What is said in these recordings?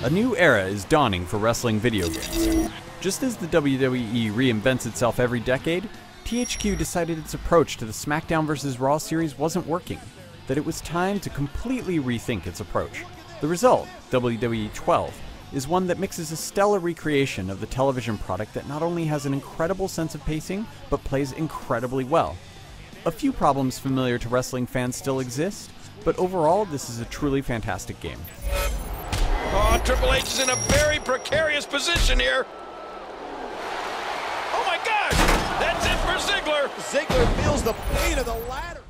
A new era is dawning for wrestling video games. Just as the WWE reinvents itself every decade, THQ decided its approach to the SmackDown vs. Raw series wasn't working, that it was time to completely rethink its approach. The result, WWE 12, is one that mixes a stellar recreation of the television product that not only has an incredible sense of pacing, but plays incredibly well. A few problems familiar to wrestling fans still exist, but overall this is a truly fantastic game. Oh, Triple H is in a very precarious position here. Oh my gosh, that's it for Ziggler. Ziggler feels the pain of the ladder.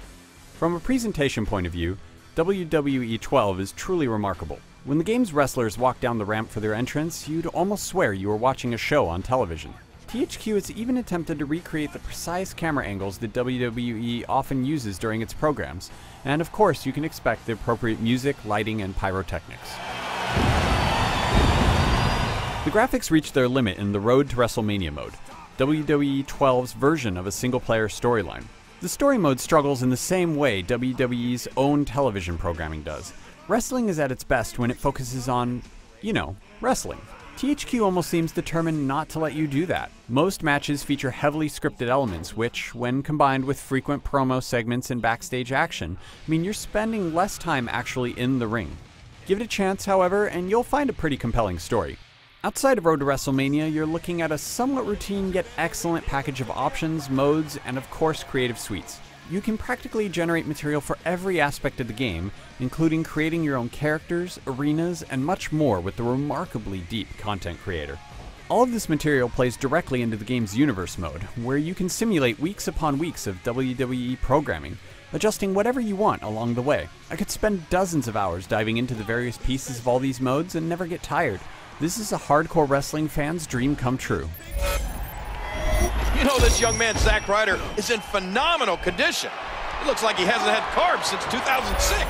From a presentation point of view, WWE 12 is truly remarkable. When the game's wrestlers walk down the ramp for their entrance, you'd almost swear you were watching a show on television. THQ has even attempted to recreate the precise camera angles that WWE often uses during its programs, and of course you can expect the appropriate music, lighting, and pyrotechnics. The graphics reach their limit in the Road to WrestleMania mode, WWE 12's version of a single-player storyline. The story mode struggles in the same way WWE's own television programming does. Wrestling is at its best when it focuses on, wrestling. THQ almost seems determined not to let you do that. Most matches feature heavily scripted elements which, when combined with frequent promo segments and backstage action, mean you're spending less time actually in the ring. Give it a chance, however, and you'll find a pretty compelling story. Outside of Road to WrestleMania, you're looking at a somewhat routine yet excellent package of options, modes, and of course creative suites. You can practically generate material for every aspect of the game, including creating your own characters, arenas, and much more with the remarkably deep content creator. All of this material plays directly into the game's universe mode, where you can simulate weeks upon weeks of WWE programming, adjusting whatever you want along the way. I could spend dozens of hours diving into the various pieces of all these modes and never get tired. This is a hardcore wrestling fan's dream come true. You know, this young man, Zack Ryder, is in phenomenal condition. It looks like he hasn't had carbs since 2006.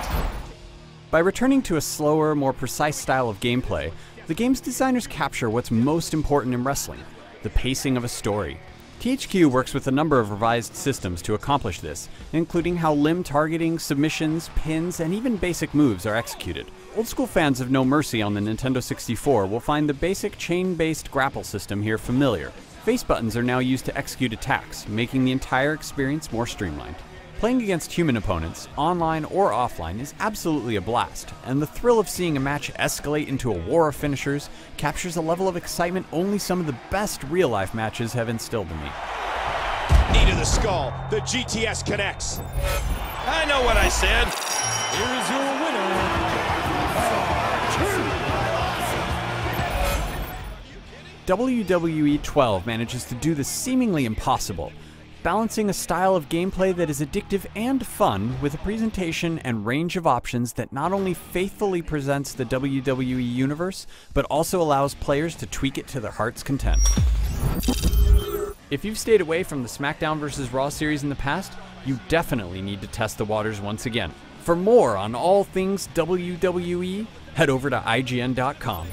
By returning to a slower, more precise style of gameplay, the game's designers capture what's most important in wrestling, the pacing of a story. THQ works with a number of revised systems to accomplish this, including how limb targeting, submissions, pins, and even basic moves are executed. Old school fans of No Mercy on the Nintendo 64 will find the basic chain-based grapple system here familiar. Face buttons are now used to execute attacks, making the entire experience more streamlined. Playing against human opponents, online or offline, is absolutely a blast, and the thrill of seeing a match escalate into a war of finishers captures a level of excitement only some of the best real-life matches have instilled in me. Knee to the skull, the GTS connects. I know what I said. Here is your winner. WWE 12 manages to do the seemingly impossible, balancing a style of gameplay that is addictive and fun with a presentation and range of options that not only faithfully presents the WWE universe, but also allows players to tweak it to their heart's content. If you've stayed away from the SmackDown vs. Raw series in the past, you definitely need to test the waters once again. For more on all things WWE, head over to IGN.com.